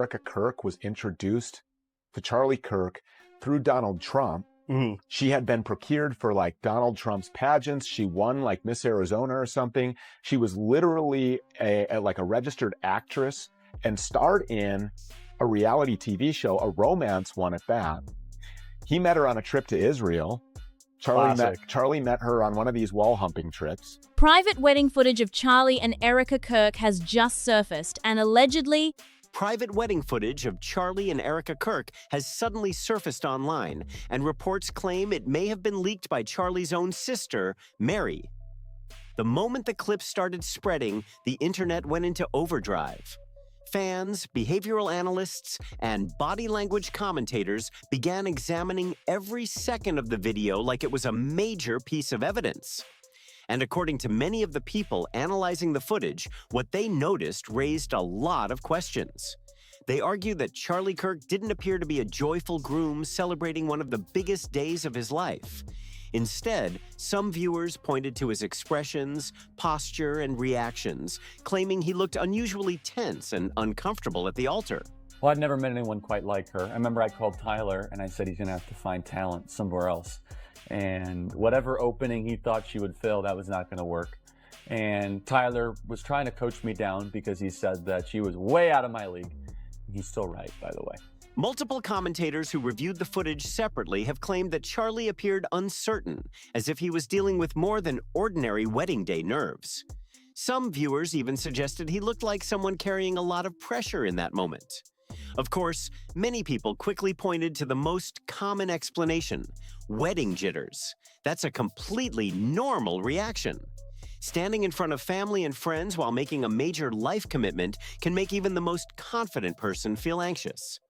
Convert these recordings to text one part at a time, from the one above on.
Erika Kirk was introduced to Charlie Kirk through Donald Trump. Mm-hmm. She had been procured for like Donald Trump's pageants. She won like Miss Arizona or something. She was literally a registered actress and starred in a reality TV show, a romance one at that. He met her on a trip to Israel. Charlie met her on one of these wall humping trips. Private wedding footage of Charlie and Erika Kirk has just surfaced, and allegedly, private wedding footage of Charlie and Erika Kirk has suddenly surfaced online, and reports claim it may have been leaked by Charlie's own sister, Mary. The moment the clips started spreading, the internet went into overdrive. Fans, behavioral analysts, and body language commentators began examining every second of the video like it was a major piece of evidence. And according to many of the people analyzing the footage, what they noticed raised a lot of questions. They argue that Charlie Kirk didn't appear to be a joyful groom celebrating one of the biggest days of his life. Instead, some viewers pointed to his expressions, posture, and reactions, claiming he looked unusually tense and uncomfortable at the altar. Well, I'd never met anyone quite like her. I remember I called Tyler and I said he's gonna have to find talent somewhere else. And whatever opening he thought she would fill, that was not gonna work. And Tyler was trying to coach me down because he said that she was way out of my league. He's still right, by the way. Multiple commentators who reviewed the footage separately have claimed that Charlie appeared uncertain, as if he was dealing with more than ordinary wedding day nerves. Some viewers even suggested he looked like someone carrying a lot of pressure in that moment. Of course, many people quickly pointed to the most common explanation: wedding jitters. That's a completely normal reaction. Standing in front of family and friends while making a major life commitment can make even the most confident person feel anxious.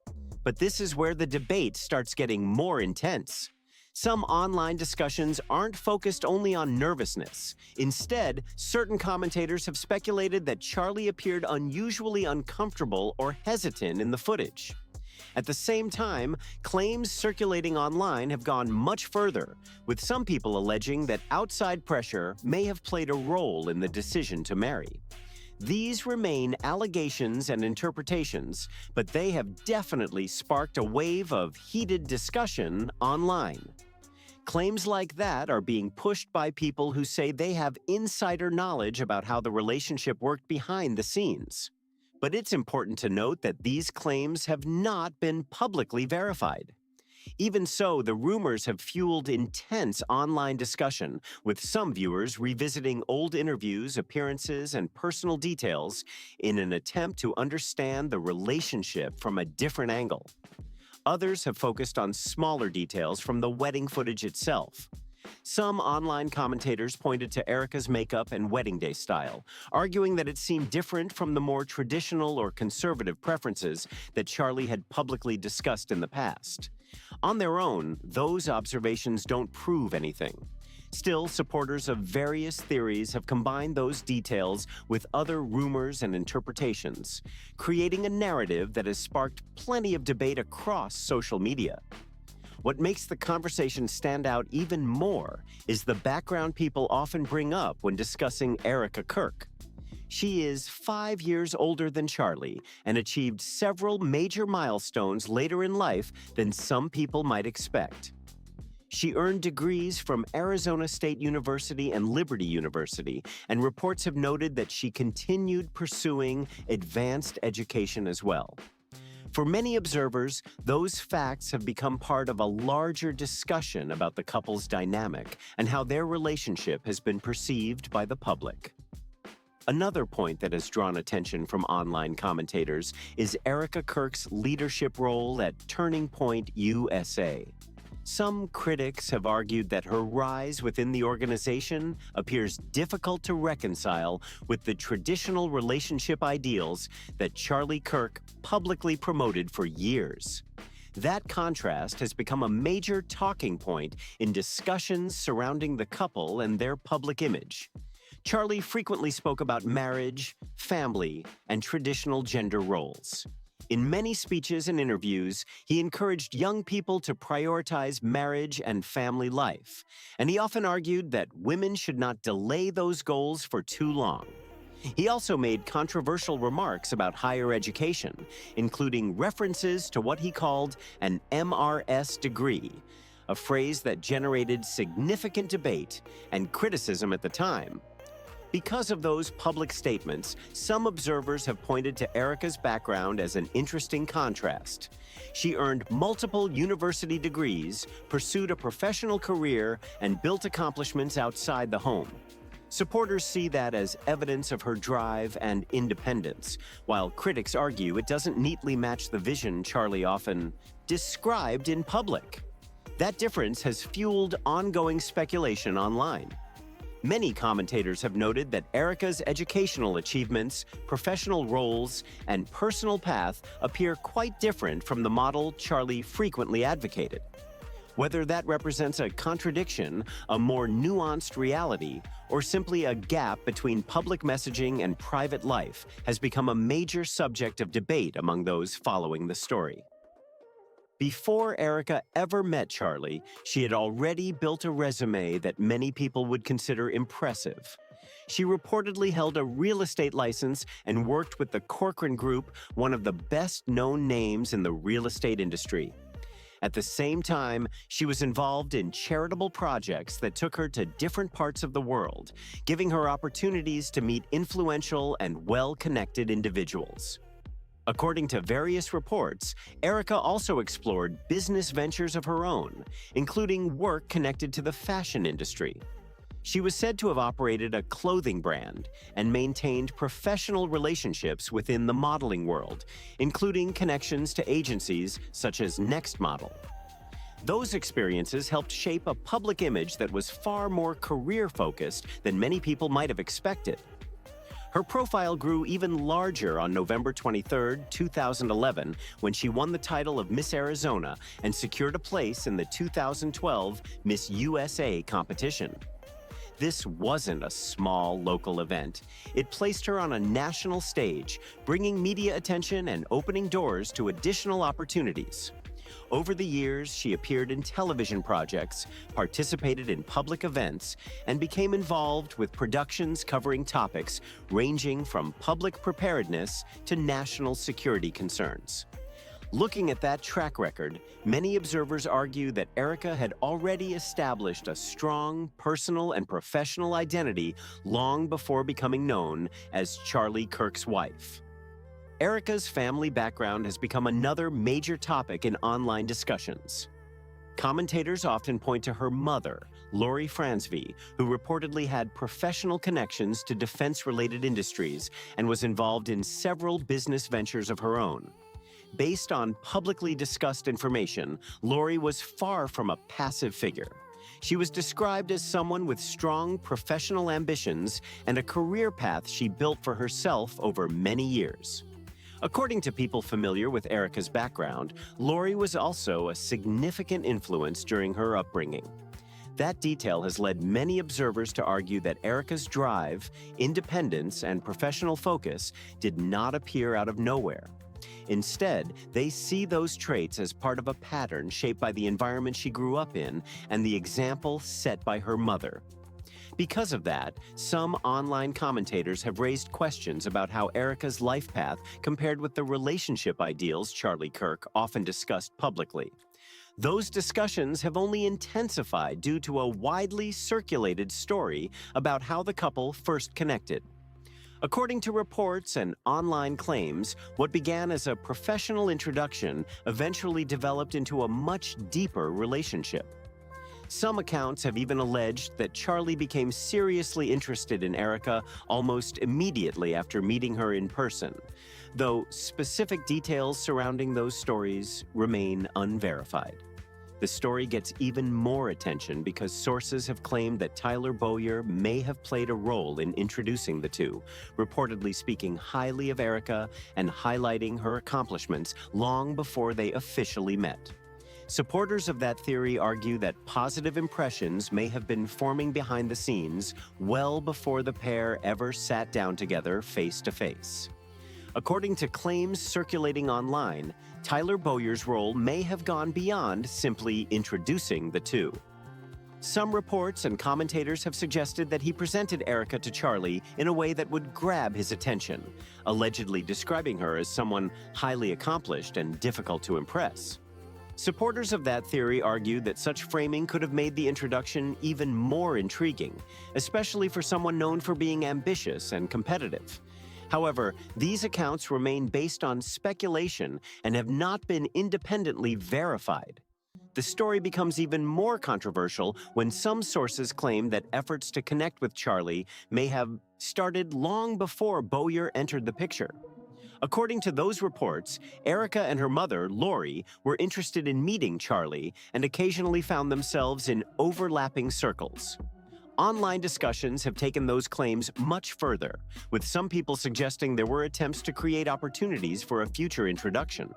But this is where the debate starts getting more intense. Some online discussions aren't focused only on nervousness. Instead, certain commentators have speculated that Charlie appeared unusually uncomfortable or hesitant in the footage. At the same time, claims circulating online have gone much further, with some people alleging that outside pressure may have played a role in the decision to marry. These remain allegations and interpretations, but they have definitely sparked a wave of heated discussion online. Claims like that are being pushed by people who say they have insider knowledge about how the relationship worked behind the scenes. But it's important to note that these claims have not been publicly verified. Even so, the rumors have fueled intense online discussion, with some viewers revisiting old interviews, appearances, and personal details in an attempt to understand the relationship from a different angle. Others have focused on smaller details from the wedding footage itself. Some online commentators pointed to Erika's makeup and wedding day style, arguing that it seemed different from the more traditional or conservative preferences that Charlie had publicly discussed in the past. On their own, those observations don't prove anything. Still, supporters of various theories have combined those details with other rumors and interpretations, creating a narrative that has sparked plenty of debate across social media. What makes the conversation stand out even more is the background people often bring up when discussing Erika Kirk. She is 5 years older than Charlie and achieved several major milestones later in life than some people might expect. She earned degrees from Arizona State University and Liberty University, and reports have noted that she continued pursuing advanced education as well. For many observers, those facts have become part of a larger discussion about the couple's dynamic and how their relationship has been perceived by the public. Another point that has drawn attention from online commentators is Erika Kirk's leadership role at Turning Point USA. Some critics have argued that her rise within the organization appears difficult to reconcile with the traditional relationship ideals that Charlie Kirk publicly promoted for years. That contrast has become a major talking point in discussions surrounding the couple and their public image. Charlie frequently spoke about marriage, family, and traditional gender roles. In many speeches and interviews, he encouraged young people to prioritize marriage and family life, and he often argued that women should not delay those goals for too long. He also made controversial remarks about higher education, including references to what he called an MRS degree, a phrase that generated significant debate and criticism at the time. Because of those public statements, some observers have pointed to Erika's background as an interesting contrast. She earned multiple university degrees, pursued a professional career, and built accomplishments outside the home. Supporters see that as evidence of her drive and independence, while critics argue it doesn't neatly match the vision Charlie often described in public. That difference has fueled ongoing speculation online. Many commentators have noted that Erika's educational achievements, professional roles, and personal path appear quite different from the model Charlie frequently advocated. Whether that represents a contradiction, a more nuanced reality, or simply a gap between public messaging and private life has become a major subject of debate among those following the story. Before Erika ever met Charlie, she had already built a resume that many people would consider impressive. She reportedly held a real estate license and worked with the Corcoran Group, one of the best-known names in the real estate industry. At the same time, she was involved in charitable projects that took her to different parts of the world, giving her opportunities to meet influential and well-connected individuals. According to various reports, Erika also explored business ventures of her own, including work connected to the fashion industry. She was said to have operated a clothing brand and maintained professional relationships within the modeling world, including connections to agencies such as Next Model. Those experiences helped shape a public image that was far more career-focused than many people might have expected. Her profile grew even larger on November 23, 2011, when she won the title of Miss Arizona and secured a place in the 2012 Miss USA competition. This wasn't a small local event. It placed her on a national stage, bringing media attention and opening doors to additional opportunities. Over the years, she appeared in television projects, participated in public events, and became involved with productions covering topics ranging from public preparedness to national security concerns. Looking at that track record, many observers argue that Erika had already established a strong personal and professional identity long before becoming known as Charlie Kirk's wife. Erika's family background has become another major topic in online discussions. Commentators often point to her mother, Lori Fransby, who reportedly had professional connections to defense-related industries and was involved in several business ventures of her own. Based on publicly discussed information, Lori was far from a passive figure. She was described as someone with strong professional ambitions and a career path she built for herself over many years. According to people familiar with Erika's background, Lori was also a significant influence during her upbringing. That detail has led many observers to argue that Erika's drive, independence, and professional focus did not appear out of nowhere. Instead, they see those traits as part of a pattern shaped by the environment she grew up in and the example set by her mother. Because of that, some online commentators have raised questions about how Erika's life path compared with the relationship ideals Charlie Kirk often discussed publicly. Those discussions have only intensified due to a widely circulated story about how the couple first connected. According to reports and online claims, what began as a professional introduction eventually developed into a much deeper relationship. Some accounts have even alleged that Charlie became seriously interested in Erika almost immediately after meeting her in person, though specific details surrounding those stories remain unverified. The story gets even more attention because sources have claimed that Tyler Bowyer may have played a role in introducing the two, reportedly speaking highly of Erika and highlighting her accomplishments long before they officially met. Supporters of that theory argue that positive impressions may have been forming behind the scenes well before the pair ever sat down together face to face. According to claims circulating online, Tyler Bowyer's role may have gone beyond simply introducing the two. Some reports and commentators have suggested that he presented Erika to Charlie in a way that would grab his attention, allegedly describing her as someone highly accomplished and difficult to impress. Supporters of that theory argue that such framing could have made the introduction even more intriguing, especially for someone known for being ambitious and competitive. However, these accounts remain based on speculation and have not been independently verified. The story becomes even more controversial when some sources claim that efforts to connect with Charlie may have started long before Bowyer entered the picture. According to those reports, Erika and her mother, Lori, were interested in meeting Charlie and occasionally found themselves in overlapping circles. Online discussions have taken those claims much further, with some people suggesting there were attempts to create opportunities for a future introduction.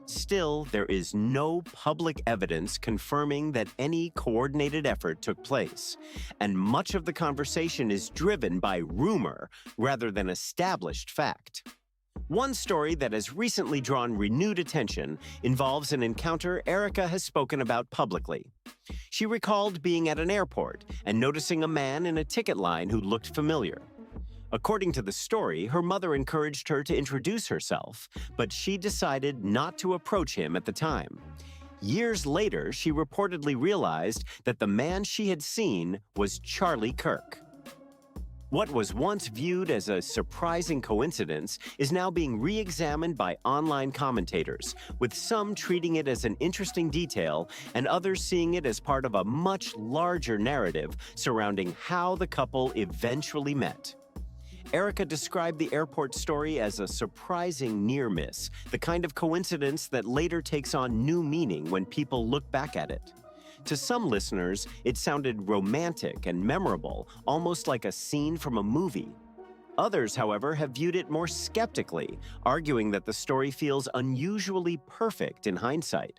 Still, there is no public evidence confirming that any coordinated effort took place, and much of the conversation is driven by rumor rather than established fact. One story that has recently drawn renewed attention involves an encounter Erika has spoken about publicly. She recalled being at an airport and noticing a man in a ticket line who looked familiar. According to the story, her mother encouraged her to introduce herself, but she decided not to approach him at the time. Years later, she reportedly realized that the man she had seen was Charlie Kirk. What was once viewed as a surprising coincidence is now being re-examined by online commentators, with some treating it as an interesting detail and others seeing it as part of a much larger narrative surrounding how the couple eventually met. Erika described the airport story as a surprising near miss, the kind of coincidence that later takes on new meaning when people look back at it. To some listeners, it sounded romantic and memorable, almost like a scene from a movie. Others, however, have viewed it more skeptically, arguing that the story feels unusually perfect in hindsight.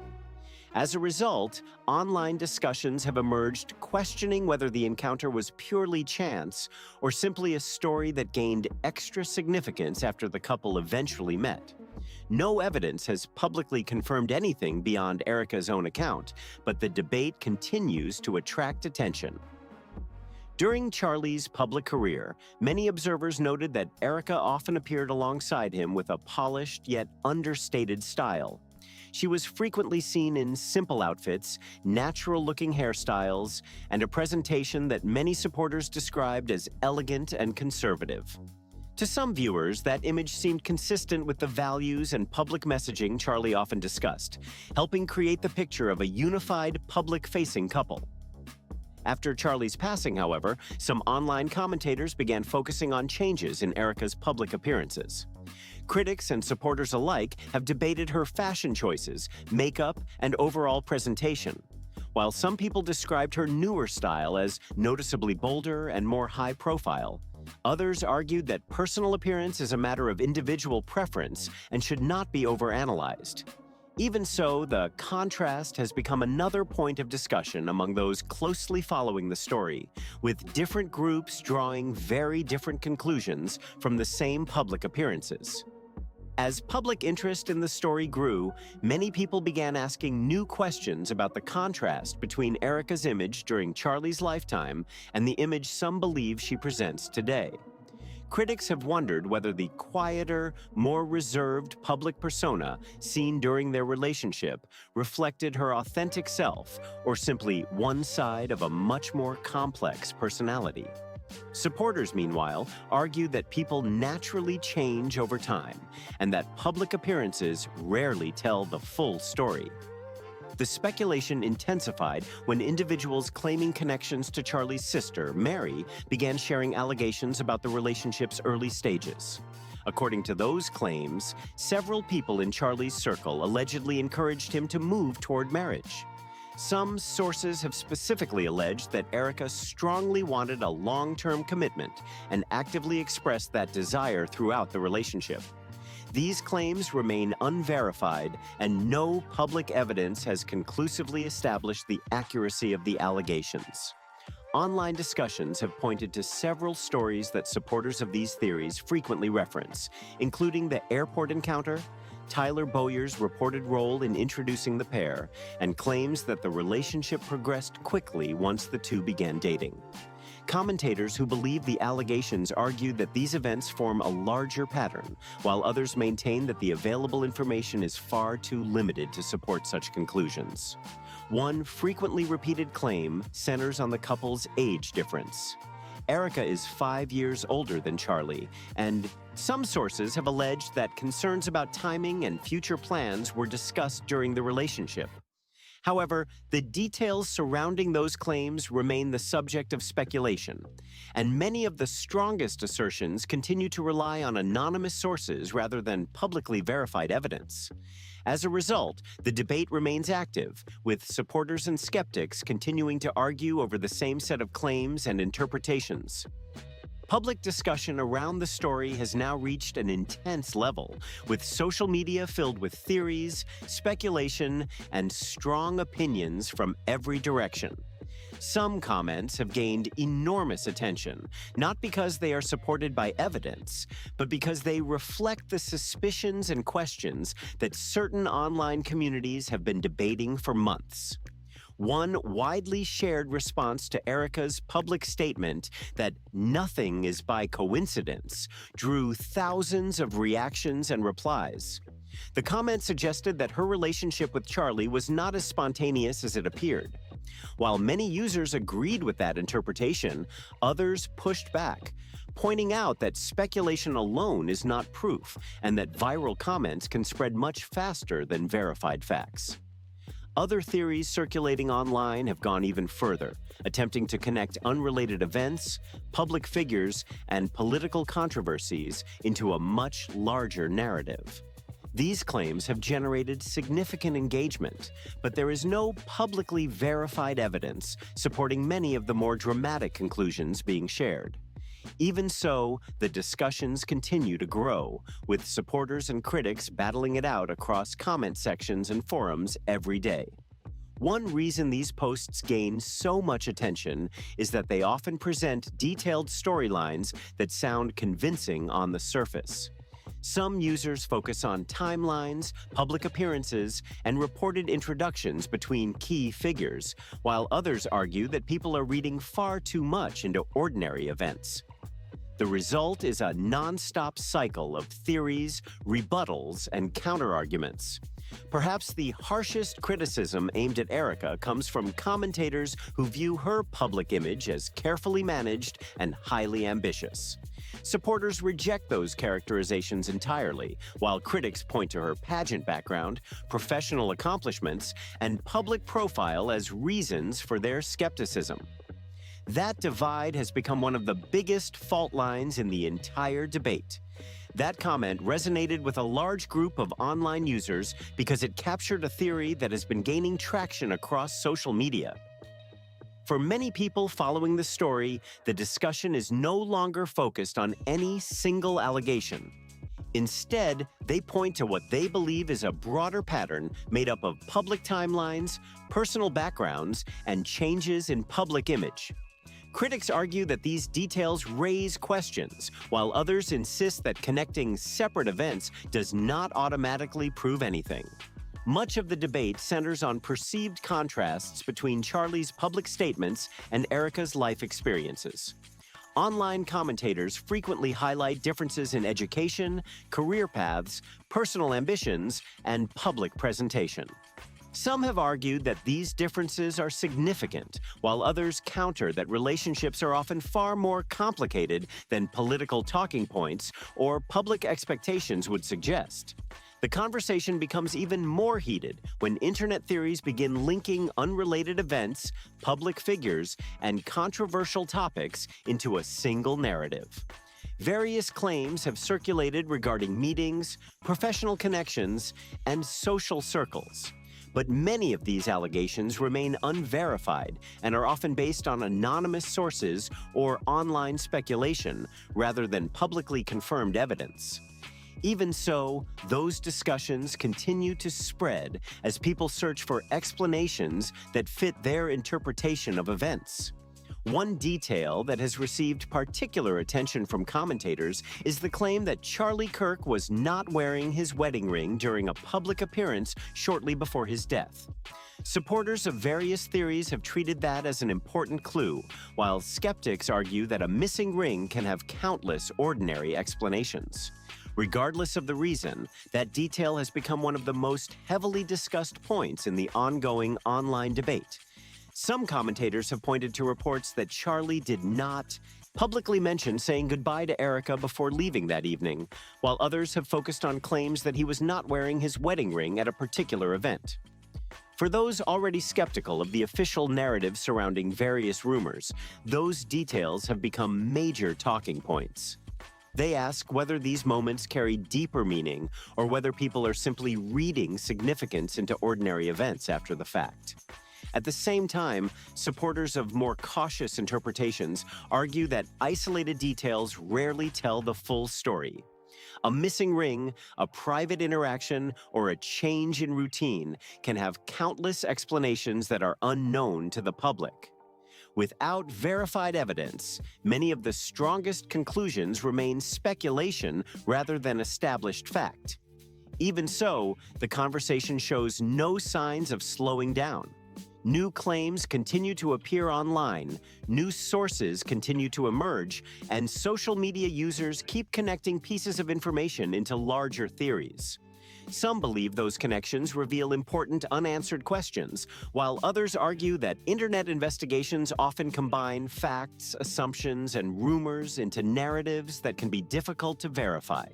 As a result, online discussions have emerged questioning whether the encounter was purely chance or simply a story that gained extra significance after the couple eventually met. No evidence has publicly confirmed anything beyond Erika's own account, but the debate continues to attract attention. During Charlie's public career, many observers noted that Erika often appeared alongside him with a polished yet understated style. She was frequently seen in simple outfits, natural-looking hairstyles, and a presentation that many supporters described as elegant and conservative. To some viewers, that image seemed consistent with the values and public messaging Charlie often discussed, helping create the picture of a unified, public-facing couple. After Charlie's passing, however, some online commentators began focusing on changes in Erika's public appearances. Critics and supporters alike have debated her fashion choices, makeup, and overall presentation. While some people described her newer style as noticeably bolder and more high-profile, others argued that personal appearance is a matter of individual preference and should not be overanalyzed. Even so, the contrast has become another point of discussion among those closely following the story, with different groups drawing very different conclusions from the same public appearances. As public interest in the story grew, many people began asking new questions about the contrast between Erika's image during Charlie's lifetime and the image some believe she presents today. Critics have wondered whether the quieter, more reserved public persona seen during their relationship reflected her authentic self or simply one side of a much more complex personality. Supporters, meanwhile, argue that people naturally change over time and that public appearances rarely tell the full story. The speculation intensified when individuals claiming connections to Charlie's sister, Mary, began sharing allegations about the relationship's early stages. According to those claims, several people in Charlie's circle allegedly encouraged him to move toward marriage. Some sources have specifically alleged that Erika strongly wanted a long-term commitment and actively expressed that desire throughout the relationship. These claims remain unverified, and no public evidence has conclusively established the accuracy of the allegations. Online discussions have pointed to several stories that supporters of these theories frequently reference, including the airport encounter, Tyler Bowyer's reported role in introducing the pair and claims that the relationship progressed quickly once the two began dating. Commentators who believe the allegations argue that these events form a larger pattern, while others maintain that the available information is far too limited to support such conclusions. One frequently repeated claim centers on the couple's age difference. Erika is 5 years older than Charlie, and some sources have alleged that concerns about timing and future plans were discussed during the relationship. However, the details surrounding those claims remain the subject of speculation, and many of the strongest assertions continue to rely on anonymous sources rather than publicly verified evidence. As a result, the debate remains active, with supporters and skeptics continuing to argue over the same set of claims and interpretations. Public discussion around the story has now reached an intense level, with social media filled with theories, speculation, and strong opinions from every direction. Some comments have gained enormous attention, not because they are supported by evidence, but because they reflect the suspicions and questions that certain online communities have been debating for months. One widely shared response to Erika's public statement that nothing is by coincidence drew thousands of reactions and replies. The comment suggested that her relationship with Charlie was not as spontaneous as it appeared. While many users agreed with that interpretation, others pushed back, pointing out that speculation alone is not proof and that viral comments can spread much faster than verified facts. Other theories circulating online have gone even further, attempting to connect unrelated events, public figures, and political controversies into a much larger narrative. These claims have generated significant engagement, but there is no publicly verified evidence supporting many of the more dramatic conclusions being shared. Even so, the discussions continue to grow, with supporters and critics battling it out across comment sections and forums every day. One reason these posts gain so much attention is that they often present detailed storylines that sound convincing on the surface. Some users focus on timelines, public appearances, and reported introductions between key figures, while others argue that people are reading far too much into ordinary events. The result is a non-stop cycle of theories, rebuttals, and counterarguments. Perhaps the harshest criticism aimed at Erika comes from commentators who view her public image as carefully managed and highly ambitious. Supporters reject those characterizations entirely, while critics point to her pageant background, professional accomplishments, and public profile as reasons for their skepticism. That divide has become one of the biggest fault lines in the entire debate. That comment resonated with a large group of online users because it captured a theory that has been gaining traction across social media. For many people following the story, the discussion is no longer focused on any single allegation. Instead, they point to what they believe is a broader pattern made up of public timelines, personal backgrounds, and changes in public image. Critics argue that these details raise questions, while others insist that connecting separate events does not automatically prove anything. Much of the debate centers on perceived contrasts between Charlie's public statements and Erika's life experiences. Online commentators frequently highlight differences in education, career paths, personal ambitions, and public presentation. Some have argued that these differences are significant, while others counter that relationships are often far more complicated than political talking points or public expectations would suggest. The conversation becomes even more heated when internet theories begin linking unrelated events, public figures, and controversial topics into a single narrative. Various claims have circulated regarding meetings, professional connections, and social circles. But many of these allegations remain unverified and are often based on anonymous sources or online speculation rather than publicly confirmed evidence. Even so, those discussions continue to spread as people search for explanations that fit their interpretation of events. One detail that has received particular attention from commentators is the claim that Charlie Kirk was not wearing his wedding ring during a public appearance shortly before his death. Supporters of various theories have treated that as an important clue, while skeptics argue that a missing ring can have countless ordinary explanations. Regardless of the reason, that detail has become one of the most heavily discussed points in the ongoing online debate. Some commentators have pointed to reports that Charlie did not publicly mention saying goodbye to Erika before leaving that evening, while others have focused on claims that he was not wearing his wedding ring at a particular event. For those already skeptical of the official narrative surrounding various rumors, those details have become major talking points. They ask whether these moments carry deeper meaning or whether people are simply reading significance into ordinary events after the fact. At the same time, supporters of more cautious interpretations argue that isolated details rarely tell the full story. A missing ring, a private interaction, or a change in routine can have countless explanations that are unknown to the public. Without verified evidence, many of the strongest conclusions remain speculation rather than established fact. Even so, the conversation shows no signs of slowing down. New claims continue to appear online, new sources continue to emerge, and social media users keep connecting pieces of information into larger theories. Some believe those connections reveal important unanswered questions, while others argue that internet investigations often combine facts, assumptions, and rumors into narratives that can be difficult to verify.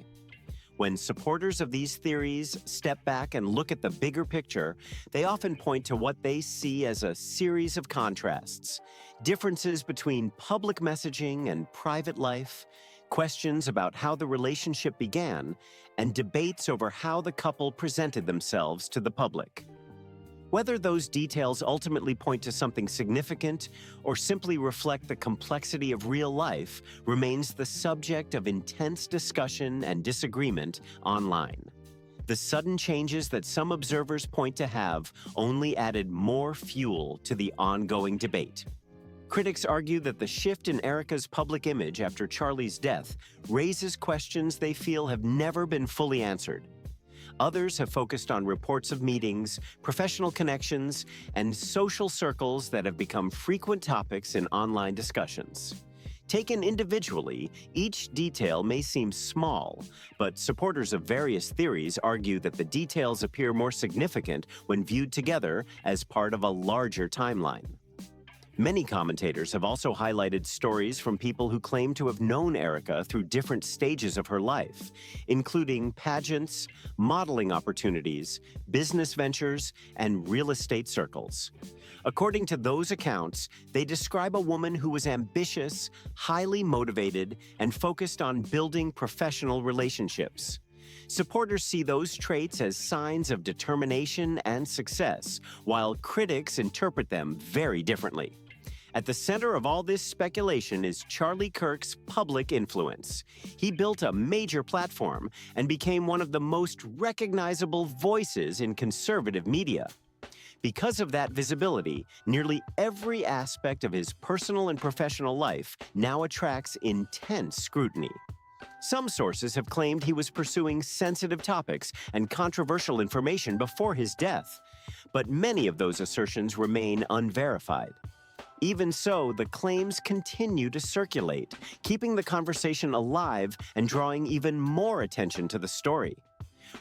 When supporters of these theories step back and look at the bigger picture, they often point to what they see as a series of contrasts, differences between public messaging and private life, questions about how the relationship began, and debates over how the couple presented themselves to the public. Whether those details ultimately point to something significant or simply reflect the complexity of real life remains the subject of intense discussion and disagreement online. The sudden changes that some observers point to have only added more fuel to the ongoing debate. Critics argue that the shift in Erika's public image after Charlie's death raises questions they feel have never been fully answered. Others have focused on reports of meetings, professional connections, and social circles that have become frequent topics in online discussions. Taken individually, each detail may seem small, but supporters of various theories argue that the details appear more significant when viewed together as part of a larger timeline. Many commentators have also highlighted stories from people who claim to have known Erika through different stages of her life, including pageants, modeling opportunities, business ventures, and real estate circles. According to those accounts, they describe a woman who was ambitious, highly motivated, and focused on building professional relationships. Supporters see those traits as signs of determination and success, while critics interpret them very differently. At the center of all this speculation is Charlie Kirk's public influence. He built a major platform and became one of the most recognizable voices in conservative media. Because of that visibility, nearly every aspect of his personal and professional life now attracts intense scrutiny. Some sources have claimed he was pursuing sensitive topics and controversial information before his death, but many of those assertions remain unverified. Even so, the claims continue to circulate, keeping the conversation alive and drawing even more attention to the story.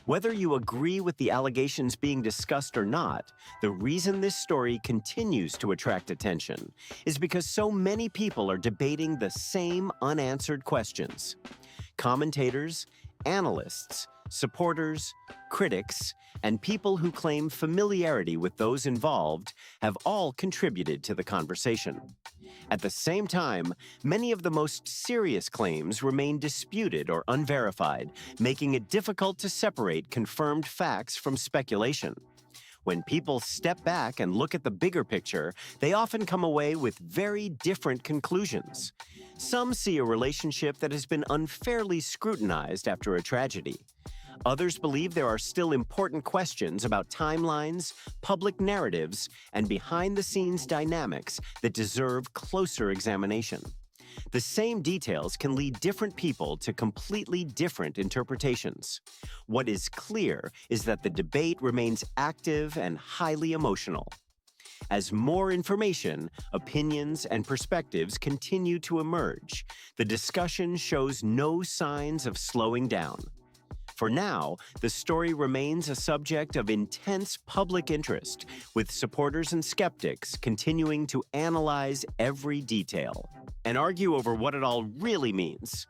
Whether you agree with the allegations being discussed or not, the reason this story continues to attract attention is because so many people are debating the same unanswered questions. Commentators, analysts, supporters, critics, and people who claim familiarity with those involved have all contributed to the conversation. At the same time, many of the most serious claims remain disputed or unverified, making it difficult to separate confirmed facts from speculation. When people step back and look at the bigger picture, they often come away with very different conclusions. Some see a relationship that has been unfairly scrutinized after a tragedy. Others believe there are still important questions about timelines, public narratives, and behind-the-scenes dynamics that deserve closer examination. The same details can lead different people to completely different interpretations. What is clear is that the debate remains active and highly emotional. As more information, opinions, and perspectives continue to emerge, the discussion shows no signs of slowing down. For now, the story remains a subject of intense public interest, with supporters and skeptics continuing to analyze every detail and argue over what it all really means.